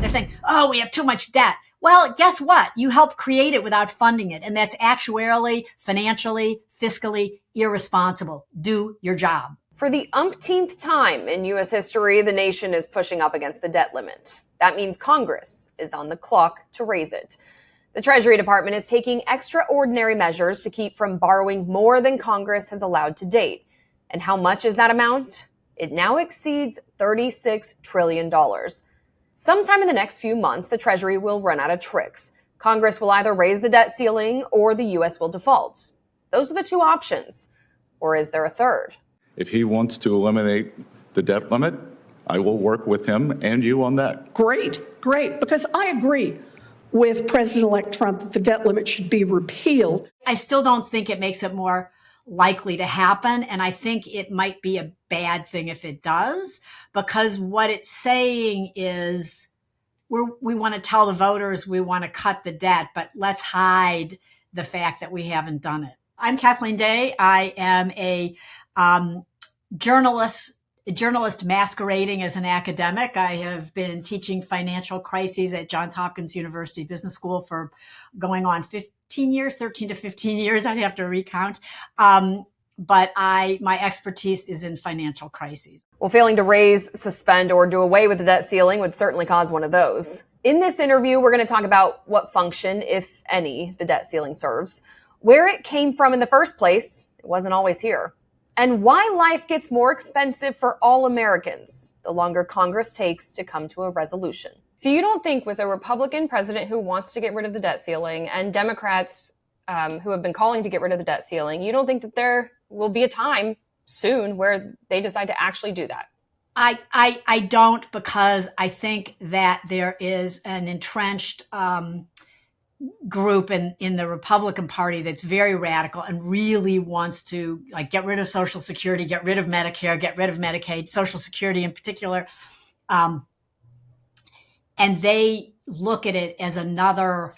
They're saying, oh, we have too much debt. Well, guess what? You helped create it without funding it. And that's actuarially, financially, fiscally irresponsible. Do your job. For the umpteenth time in U.S. history, the nation is pushing up against the debt limit. That means Congress is on the clock to raise it. The Treasury Department is taking extraordinary measures to keep from borrowing more than Congress has allowed to date. And how much is that amount? It now exceeds $36 trillion. Sometime in the next few months, the Treasury will run out of tricks. Congress will either raise the debt ceiling or the U.S. will default. Those are the two options. Or is there a third? If he wants to eliminate the debt limit, I will work with him and you on that. Great, because I agree with President-elect Trump that the debt limit should be repealed. I still don't think it makes it more likely to happen. And I think it might be a bad thing if it does, because what it's saying is we want to tell the voters we want to cut the debt, but let's hide the fact that we haven't done it. I'm Kathleen Day. I am a journalist masquerading as an academic. I have been teaching financial crises at Johns Hopkins University Business School for going on 13 to 15 years. I'd have to recount. But my expertise is in financial crises. Well, failing to raise, suspend, or do away with the debt ceiling would certainly cause one of those. In this interview, we're going to talk about what function, if any, the debt ceiling serves, where it came from in the first place, it wasn't always here, and why life gets more expensive for all Americans the longer Congress takes to come to a resolution. So you don't think with a Republican president who wants to get rid of the debt ceiling and Democrats who have been calling to get rid of the debt ceiling, you don't think that there will be a time soon where they decide to actually do that? I don't, because I think that there is an entrenched group in the Republican Party that's very radical and really wants to get rid of Social Security, get rid of Medicare, get rid of Medicaid, Social Security in particular. And they look at it as another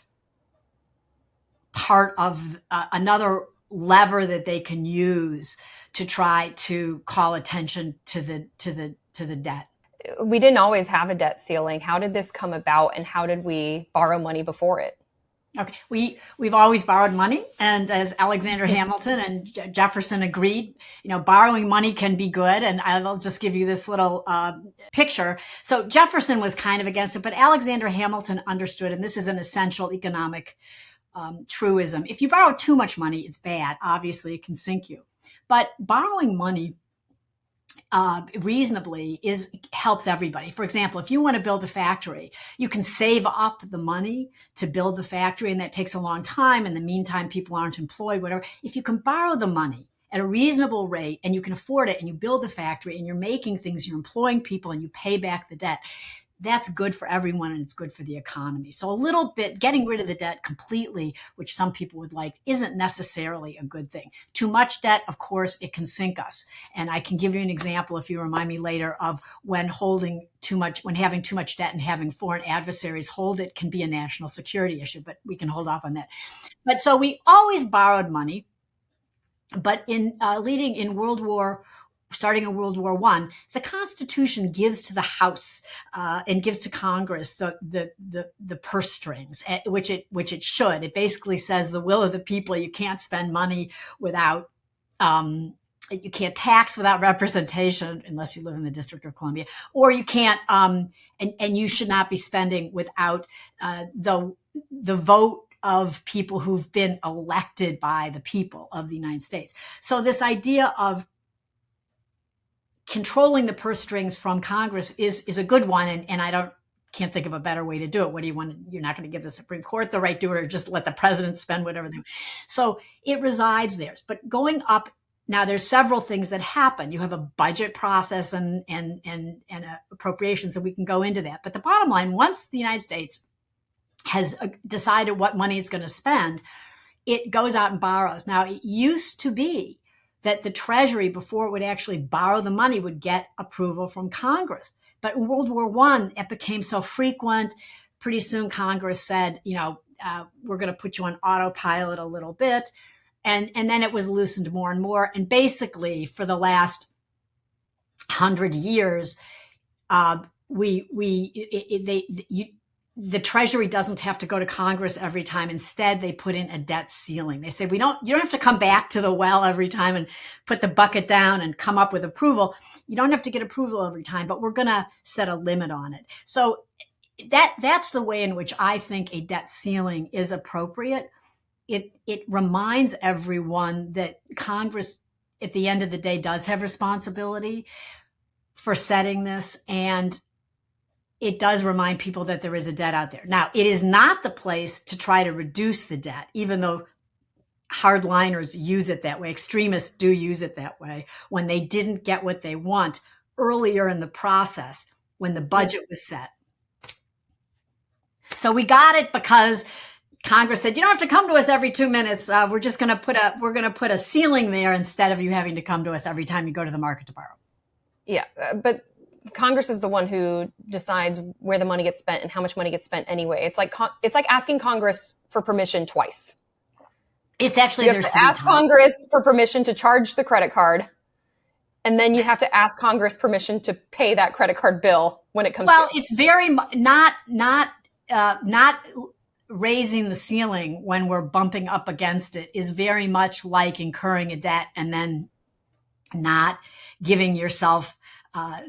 part of another lever that they can use to try to call attention to the debt. We didn't always have a debt ceiling. How did this come about, and how did we borrow money before it? Okay, we've always borrowed money, and as Alexander Hamilton and Jefferson agreed, borrowing money can be good. And I'll just give you this little picture. So Jefferson was kind of against it, but Alexander Hamilton understood, and this is an essential economic truism. If you borrow too much money, it's bad. Obviously, it can sink you. But borrowing money reasonably helps everybody. For example, if you want to build a factory, you can save up the money to build the factory, and that takes a long time. In the meantime, people aren't employed, whatever. If you can borrow the money at a reasonable rate and you can afford it, and you build the factory and you're making things, you're employing people, and you pay back the debt, that's good for everyone, and it's good for the economy. So a little bit getting rid of the debt completely, which some people would like, isn't necessarily a good thing. Too much debt, of course, it can sink us. And I can give you an example, if you remind me later, of when having too much debt and having foreign adversaries hold it can be a national security issue, but we can hold off on that. But so we always borrowed money, but starting in World War I, the Constitution gives to the House and gives to Congress the purse strings, which it should. It basically says the will of the people. You can't spend money without, you can't tax without representation unless you live in the District of Columbia, or you can't, and you should not be spending without the vote of people who've been elected by the people of the United States. So this idea of controlling the purse strings from Congress is a good one, and I can't think of a better way to do it. What do you want? You're not going to give the Supreme Court the right to do it, or just let the president spend whatever they want. So it resides there. But going up now, there's several things that happen. You have a budget process and appropriations, and we can go into that. But the bottom line, once the United States has decided what money it's going to spend, it goes out and borrows. Now, it used to be that the Treasury, before it would actually borrow the money, would get approval from Congress. But in World War I, it became so frequent. Pretty soon, Congress said, we're going to put you on autopilot a little bit. And then it was loosened more and more. And basically, for the last 100 years, the Treasury doesn't have to go to Congress every time. Instead, they put in a debt ceiling. They say, you don't have to come back to the well every time and put the bucket down and come up with approval. You don't have to get approval every time, but we're going to set a limit on it. So that's the way in which I think a debt ceiling is appropriate. It reminds everyone that Congress, at the end of the day, does have responsibility for setting this, and it does remind people that there is a debt out there. Now, it is not the place to try to reduce the debt, even though hardliners use it that way. Extremists do use it that way when they didn't get what they want earlier in the process when the budget was set. So we got it because Congress said, you don't have to come to us every 2 minutes. We're just going to put a ceiling there instead of you having to come to us every time you go to the market to borrow. Yeah, but Congress is the one who decides where the money gets spent and how much money gets spent anyway. It's like asking Congress for permission twice. It's actually, you have to ask Congress for permission to charge the credit card, and then you have to ask Congress permission to pay that credit card bill when it comes. Well, it's very not raising the ceiling when we're bumping up against it is very much like incurring a debt and then not giving yourself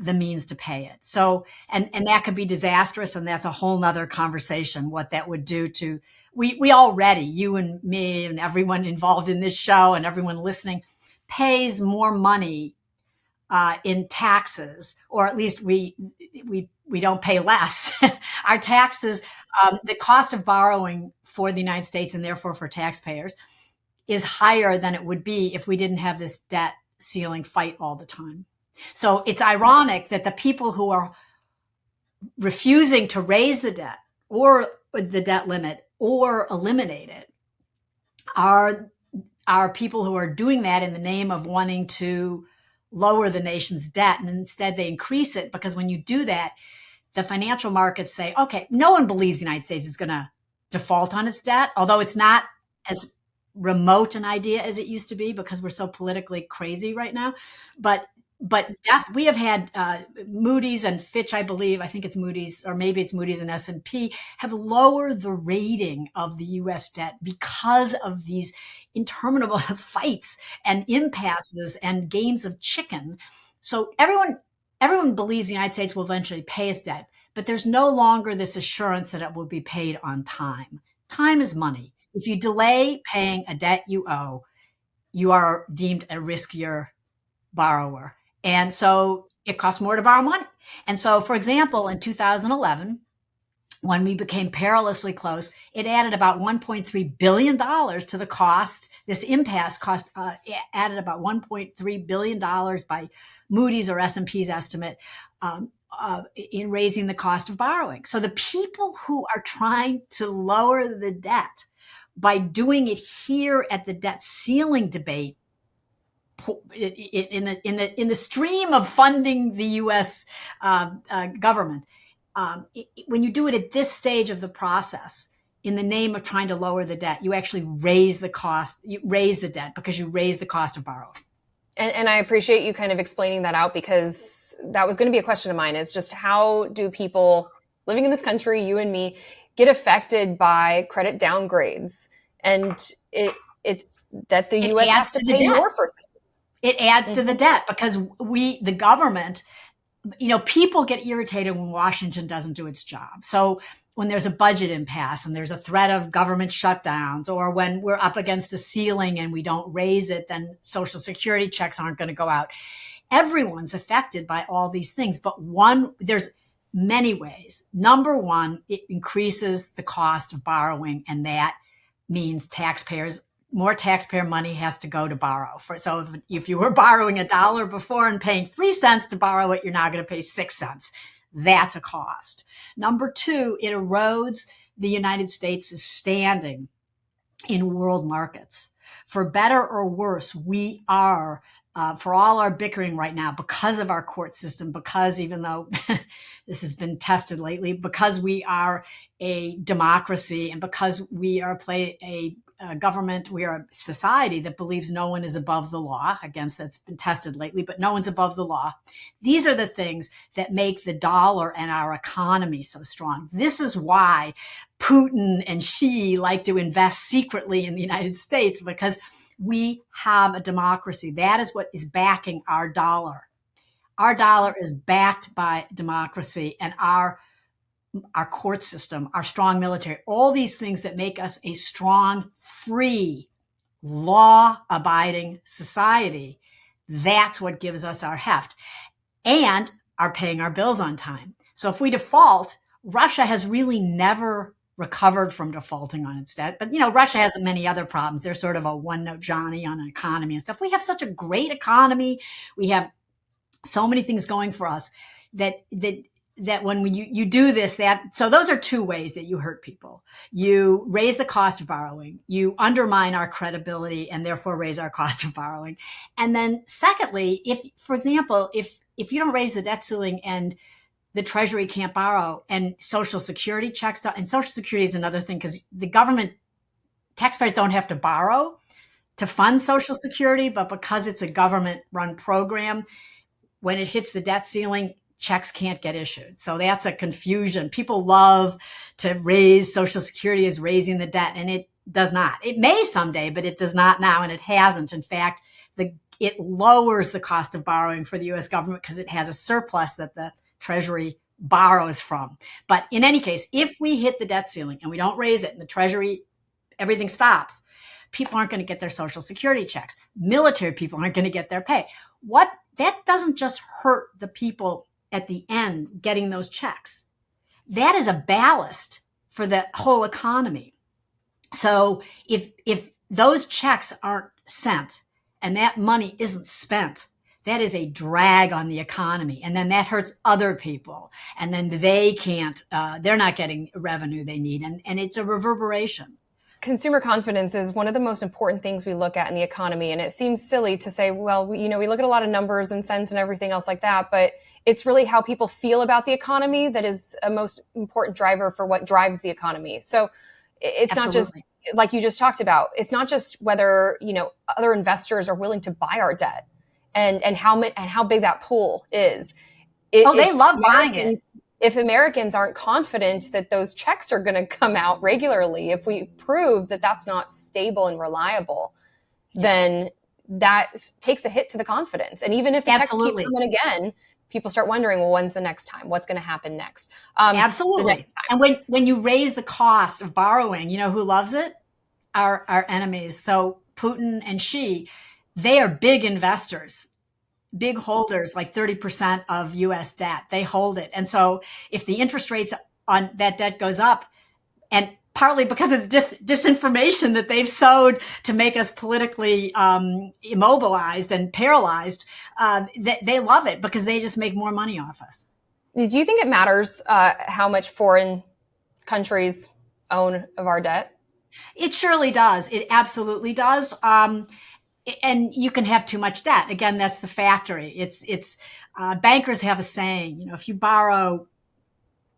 the means to pay it. So, and that could be disastrous. And that's a whole nother conversation, what that would do to, we already, you and me and everyone involved in this show and everyone listening pays more money in taxes, or at least we don't pay less. Our taxes, the cost of borrowing for the United States and therefore for taxpayers is higher than it would be if we didn't have this debt ceiling fight all the time. So it's ironic that the people who are refusing to raise the debt or the debt limit or eliminate it are people who are doing that in the name of wanting to lower the nation's debt. And instead they increase it, because when you do that, the financial markets say, okay, no one believes the United States is going to default on its debt, although it's not as remote an idea as it used to be because we're so politically crazy right now. But we have had Moody's and Fitch, I think it's Moody's, or maybe it's Moody's and S&P, have lowered the rating of the U.S. debt because of these interminable fights and impasses and games of chicken. So everyone believes the United States will eventually pay its debt, but there's no longer this assurance that it will be paid on time. Time is money. If you delay paying a debt you owe, you are deemed a riskier borrower. And so it costs more to borrow money. And so, for example, in 2011, when we became perilously close, it added about $1.3 billion to the cost. This impasse added about $1.3 billion by Moody's or S&P's estimate in raising the cost of borrowing. So the people who are trying to lower the debt by doing it here at the debt ceiling debate, in the stream of funding the U.S. Government, when you do it at this stage of the process, in the name of trying to lower the debt, you actually raise the cost. You raise the debt because you raise the cost of borrowing. And I appreciate you kind of explaining that out, because that was going to be a question of mine: is just how do people living in this country, you and me, get affected by credit downgrades? And it's that the U.S. has to pay more for things. It adds to the debt because the government, people get irritated when Washington doesn't do its job. So when there's a budget impasse and there's a threat of government shutdowns, or when we're up against a ceiling and we don't raise it, then Social Security checks aren't going to go out. Everyone's affected by all these things, but there's many ways. Number one, it increases the cost of borrowing, and that means more taxpayer money has to go to borrow. So if you were borrowing $1 before and paying 3 cents to borrow it, you're now going to pay 6 cents. That's a cost. Number two, it erodes the United States' standing in world markets. For better or worse, we are for all our bickering right now, because of our court system, because even though this has been tested lately, because we are a democracy and because we are a government, we are a society that believes no one is above the law. Again, that's been tested lately, but no one's above the law. These are the things that make the dollar and our economy so strong. This is why Putin and Xi like to invest secretly in the United States, because we have a democracy. That is what is backing our dollar. Our dollar is backed by democracy and our court system, our strong military, all these things that make us a strong, free, law-abiding society. That's what gives us our heft and are paying our bills on time. So if we default, Russia has really never recovered from defaulting on its debt. But, Russia has many other problems. They're sort of a one-note Johnny on an economy and stuff. We have such a great economy. We have so many things going for us that when you do this, so those are two ways that you hurt people. You raise the cost of borrowing, you undermine our credibility and therefore raise our cost of borrowing. And then secondly, for example, if you don't raise the debt ceiling and the Treasury can't borrow and Social Security checks, and Social Security is another thing because the government, taxpayers don't have to borrow to fund Social Security, but because it's a government run program, when it hits the debt ceiling, checks can't get issued. So that's a confusion. People love to raise Social Security as raising the debt, and it does not. It may someday, but it does not now, and it hasn't. In fact, it lowers the cost of borrowing for the U.S. government because it has a surplus that the Treasury borrows from. But in any case, if we hit the debt ceiling and we don't raise it and the Treasury, everything stops, people aren't going to get their Social Security checks. Military people aren't going to get their pay. That doesn't just hurt the people at the end getting those checks. That is a ballast for the whole economy. So if those checks aren't sent and that money isn't spent, that is a drag on the economy. And then that hurts other people. And then they can't, they're not getting revenue they need. And it's a reverberation. Consumer confidence is one of the most important things we look at in the economy. And it seems silly to say, well, we look at a lot of numbers and cents and everything else like that, but it's really how people feel about the economy that is a most important driver for what drives the economy. So it's Absolutely. Not just like you just talked about. It's not just whether, other investors are willing to buy our debt and how big that pool is. They love buying it. If Americans aren't confident that those checks are going to come out regularly, if we prove that that's not stable and reliable, then that takes a hit to the confidence. And even if the checks keep coming again, people start wondering, well, when's the next time? What's going to happen next? Absolutely. And when you raise the cost of borrowing, who loves it? Our enemies. So Putin and Xi, they are big investors. Big holders, like 30% of U.S. debt, they hold it. And so if the interest rates on that debt goes up, and partly because of the disinformation that they've sowed to make us politically immobilized and paralyzed, they love it because they just make more money off us. Do you think it matters how much foreign countries own of our debt? It surely does. It absolutely does. And you can have too much debt. Again, that's the factory. It's bankers have a saying, if you borrow,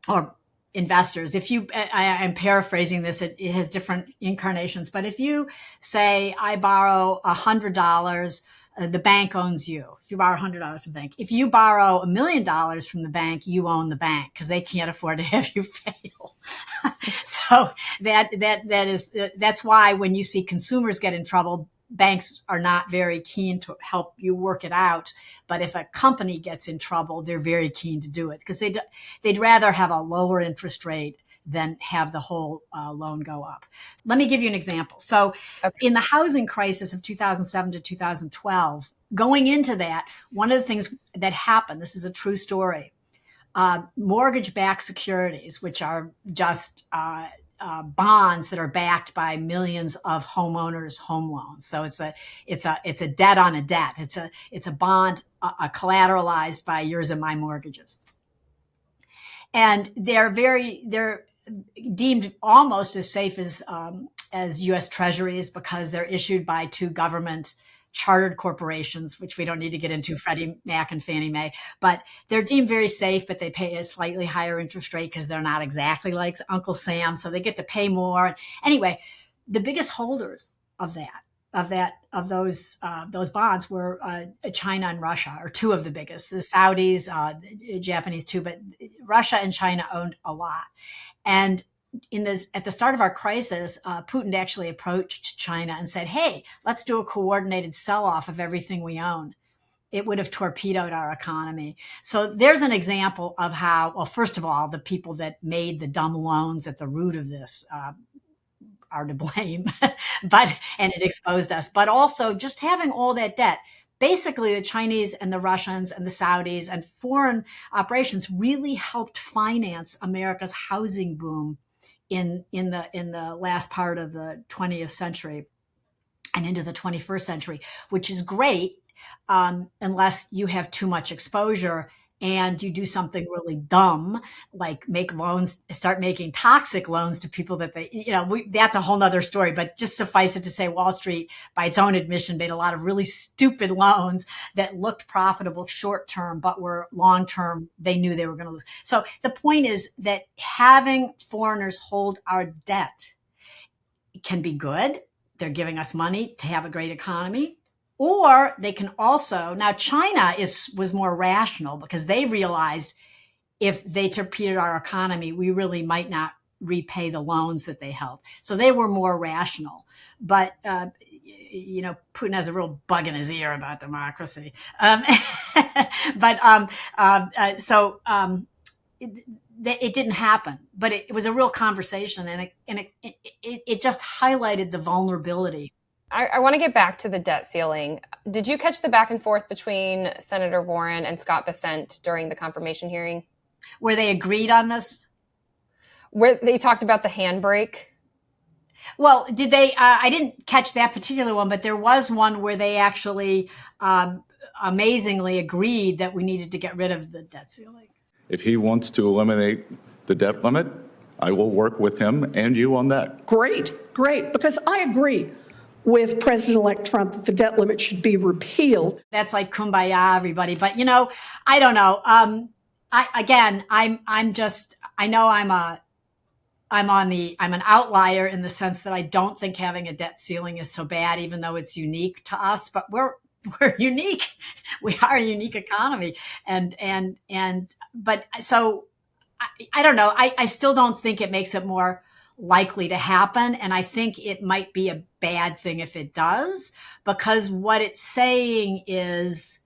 or investors, I'm paraphrasing this, it has different incarnations, but if you say, I borrow $100, the bank owns you. If you borrow $100 from the bank, if you borrow $1 million from the bank, you own the bank because they can't afford to have you fail. So that's why when you see consumers get in trouble, banks are not very keen to help you work it out. But if a company gets in trouble, they're very keen to do it because they'd rather have a lower interest rate than have the whole loan go up. Let me give you an example. So in the housing crisis of 2007 to 2012, going into that, one of the things that happened, this is a true story, mortgage-backed securities, which are just bonds that are backed by millions of homeowners' home loans. So it's a debt on a debt. It's a bond collateralized by yours and my mortgages, and they're deemed almost as safe as U.S. Treasuries because they're issued by two government chartered corporations, which we don't need to get into, Freddie Mac and Fannie Mae, but they're deemed very safe, but they pay a slightly higher interest rate because they're not exactly like Uncle Sam, so they get to pay more. Anyway, the biggest holders of those bonds were China and Russia, or two of the biggest. The Saudis, the Japanese too, but Russia and China owned a lot. And at the start of our crisis, Putin actually approached China and said, "Hey, let's do a coordinated sell-off of everything we own." It would have torpedoed our economy. So there's an example of how, well, first of all, the people that made the dumb loans at the root of this are to blame, and it exposed us. But also just having all that debt. Basically, the Chinese and the Russians and the Saudis and foreign operations really helped finance America's housing boom in the last part of the 20th century and into the 21st century, which is great unless you have too much exposure and you do something really dumb, like start making toxic loans to people that that's a whole nother story, but just suffice it to say Wall Street, by its own admission, made a lot of really stupid loans that looked profitable short-term, but were long-term, they knew they were going to lose. So the point is that having foreigners hold our debt can be good. They're giving us money to have a great economy. Or they can also, now China was more rational because they realized if they torpedoed our economy, we really might not repay the loans that they held. So they were more rational. But, Putin has a real bug in his ear about democracy. It didn't happen, but it was a real conversation, and it just highlighted the vulnerability. I want to get back to the debt ceiling. Did you catch the back and forth between Senator Warren and Scott Bessent during the confirmation hearing? Where they agreed on this? Where they talked about the handbrake? Well, did they? I didn't catch that particular one, but there was one where they actually amazingly agreed that we needed to get rid of the debt ceiling. If he wants to eliminate the debt limit, I will work with him and you on that. Great, because I agree with President-elect Trump that the debt limit should be repealed. That's like kumbaya, everybody. But, I don't know. I'm an outlier in the sense that I don't think having a debt ceiling is so bad, even though it's unique to us. But we're unique. We are a unique economy. But I don't know. I still don't think it makes it more likely to happen. And I think it might be a bad thing if it does, because what it's saying is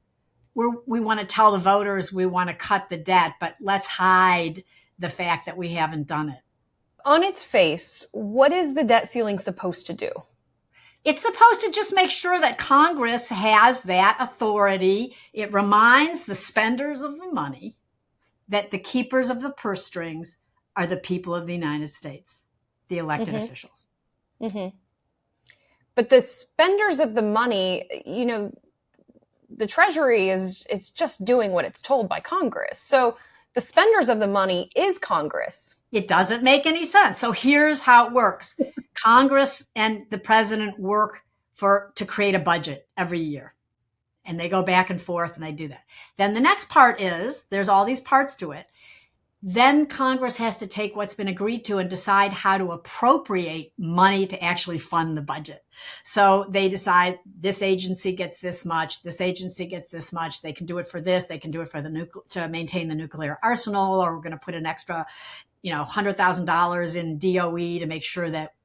we want to tell the voters we want to cut the debt, but let's hide the fact that we haven't done it. On its face, what is the debt ceiling supposed to do? It's supposed to just make sure that Congress has that authority. It reminds the spenders of the money that the keepers of the purse strings are the people of the United States, the elected officials. Mm-hmm. But the spenders of the money, the Treasury it's just doing what it's told by Congress. So the spenders of the money is Congress. It doesn't make any sense. So here's how it works. Congress and the president work to create a budget every year. And they go back and forth and they do that. Then the next part is, there's all these parts to it. Then Congress has to take what's been agreed to and decide how to appropriate money to actually fund the budget. So they decide this agency gets this much, this agency gets this much. They can do it for this. They can do it for to maintain the nuclear arsenal, or we're going to put an extra, $100,000 in DOE to make sure that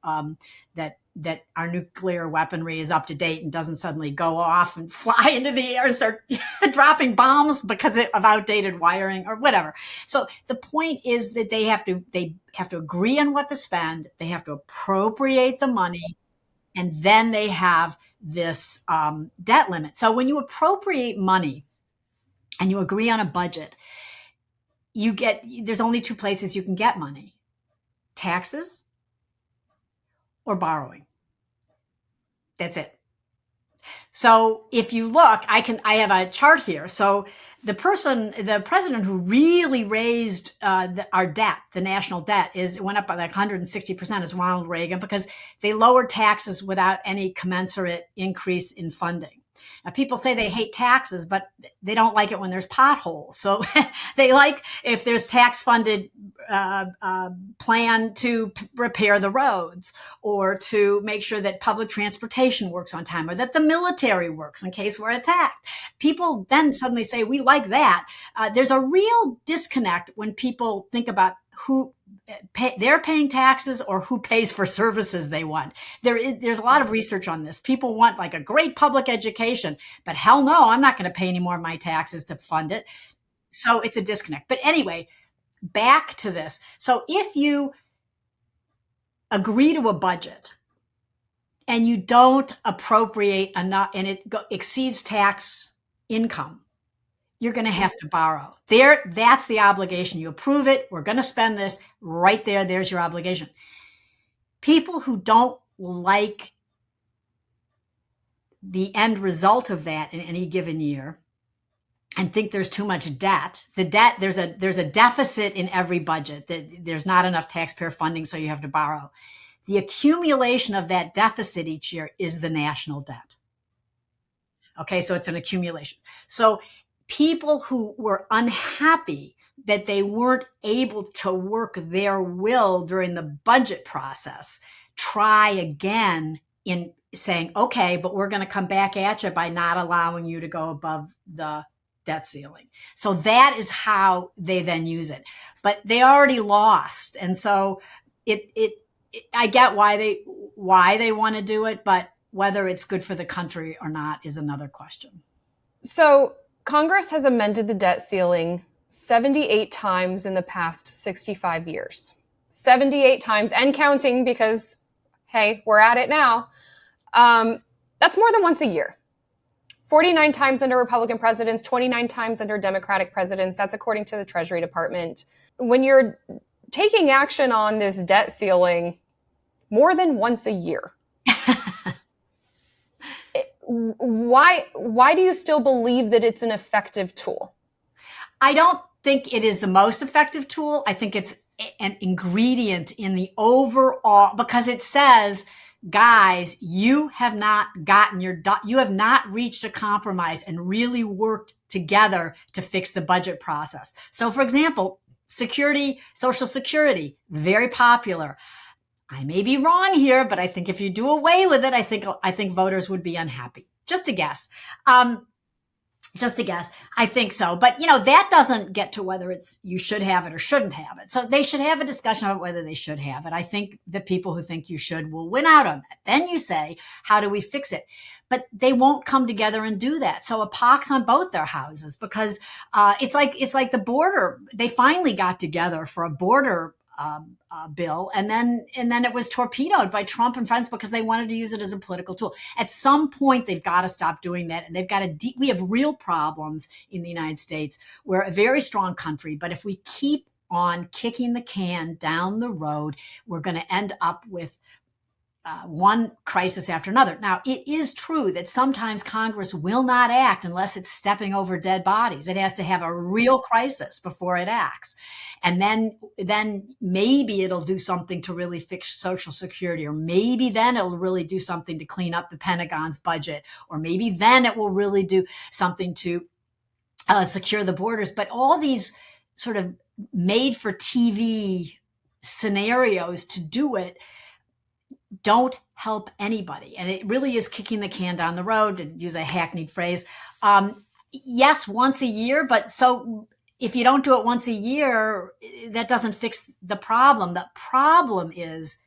that our nuclear weaponry is up to date and doesn't suddenly go off and fly into the air and start dropping bombs because of outdated wiring or whatever. So the point is that they have to agree on what to spend. They have to appropriate the money. And then they have this debt limit. So when you appropriate money and you agree on a budget, there's only two places you can get money: taxes or borrowing. That's it. So if you look, I have a chart here. So the president who really raised our debt, the national debt, went up by like 160%, is Ronald Reagan, because they lowered taxes without any commensurate increase in funding. Now, people say they hate taxes, but they don't like it when there's potholes. So they like if there's tax-funded plan to repair the roads, or to make sure that public transportation works on time, or that the military works in case we're attacked. People then suddenly say, we like that. There's a real disconnect when people think about who they're paying taxes or who pays for services they want. There's a lot of research on this. People want like a great public education, but hell no, I'm not going to pay any more of my taxes to fund it. So it's a disconnect. But anyway, back to this. So if you agree to a budget and you don't appropriate enough and it exceeds tax income, you're going to have to borrow. That's the obligation. You approve it. We're going to spend this right there. There's your obligation. People who don't like the end result of that in any given year and think there's too much debt, there's a deficit in every budget, that there's not enough taxpayer funding, so you have to borrow. The accumulation of that deficit each year is the national debt. Okay, so it's an accumulation. So people who were unhappy that they weren't able to work their will during the budget process try again in saying, okay, but we're going to come back at you by not allowing you to go above the debt ceiling. So that is how they then use it. But they already lost. And so I get why they want to do it, but whether it's good for the country or not is another question. So Congress has amended the debt ceiling 78 times in the past 65 years. 78 times and counting, because, hey, we're at it now. That's more than once a year. 49 times under Republican presidents, 29 times under Democratic presidents. That's according to the Treasury Department. When you're taking action on this debt ceiling more than once a year, why do you still believe that it's an effective tool? I don't think it is the most effective tool. I think it's an ingredient in the overall, because it says, guys, you have not reached a compromise and really worked together to fix the budget process. So for example, Social Security, very popular. I may be wrong here, but I think if you do away with it, I think voters would be unhappy. Just a guess. I think so. But, that doesn't get to whether you should have it or shouldn't have it. So they should have a discussion about whether they should have it. I think the people who think you should will win out on that. Then you say, how do we fix it? But they won't come together and do that. So a pox on both their houses, because it's like the border. They finally got together for a border bill, and then it was torpedoed by Trump and friends because they wanted to use it as a political tool. At some point, they've got to stop doing that, and they've got to. We have real problems in the United States. We're a very strong country, but if we keep on kicking the can down the road, we're going to end up with one crisis after another. Now, it is true that sometimes Congress will not act unless it's stepping over dead bodies. It has to have a real crisis before it acts. And then maybe it'll do something to really fix Social Security, or maybe then it'll really do something to clean up the Pentagon's budget, or maybe then it will really do something to secure the borders. But all these sort of made for TV scenarios to do it don't help anybody. And it really is kicking the can down the road, to use a hackneyed phrase. Yes, once a year, but so if you don't do it once a year, that doesn't fix the problem. The problem is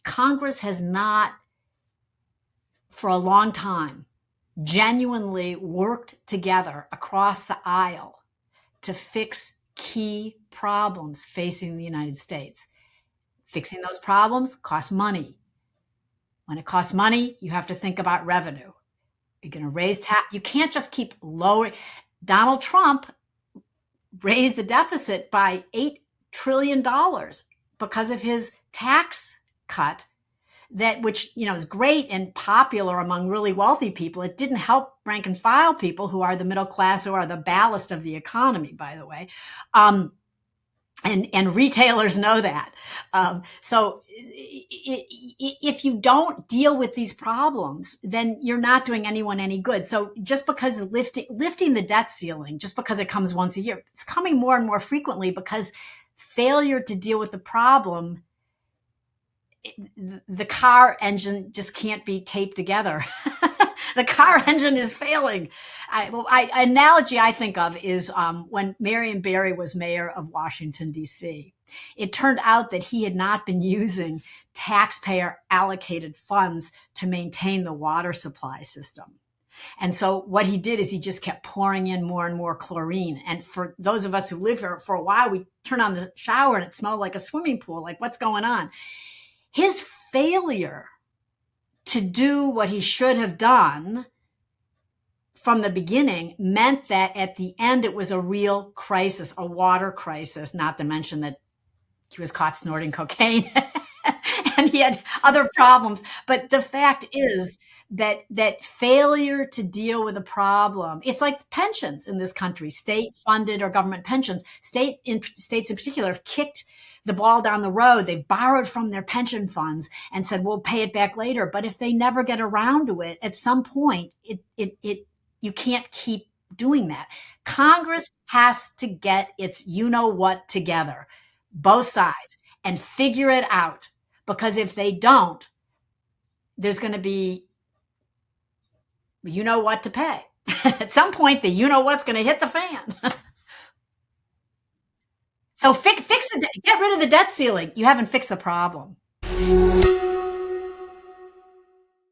Congress has not, for a long time, genuinely worked together across the aisle to fix key problems facing the United States. Fixing those problems costs money. When it costs money, you have to think about revenue. You're going to raise tax. You can't just keep lowering. Donald Trump raised the deficit by $8 trillion because of his tax cut, which is great and popular among really wealthy people. It didn't help rank and file people who are the middle class, who are the ballast of the economy, by the way. And retailers know that. So if you don't deal with these problems, then you're not doing anyone any good. So just because lifting the debt ceiling, just because it comes once a year, it's coming more and more frequently because failure to deal with the problem, the car engine just can't be taped together. The car engine is failing. Analogy I think of is when Marion Barry was mayor of Washington, D.C. It turned out that he had not been using taxpayer allocated funds to maintain the water supply system. And so what he did is he just kept pouring in more and more chlorine. And for those of us who live here for a while, we turn on the shower and it smelled like a swimming pool. Like, what's going on? His failure to do what he should have done from the beginning meant that at the end it was a real crisis, a water crisis, not to mention that he was caught snorting cocaine and he had other problems. But the fact is that failure to deal with a problem, it's like pensions in this country, state funded or government pensions. States in particular have kicked the ball down the road. They've borrowed from their pension funds and said, we'll pay it back later. But if they never get around to it, at some point, you can't keep doing that. Congress has to get its you-know-what together, both sides, and figure it out. Because if they don't, there's going to be you-know-what to pay. At some point, the you-know-what's going to hit the fan. So get rid of the debt ceiling. You haven't fixed the problem.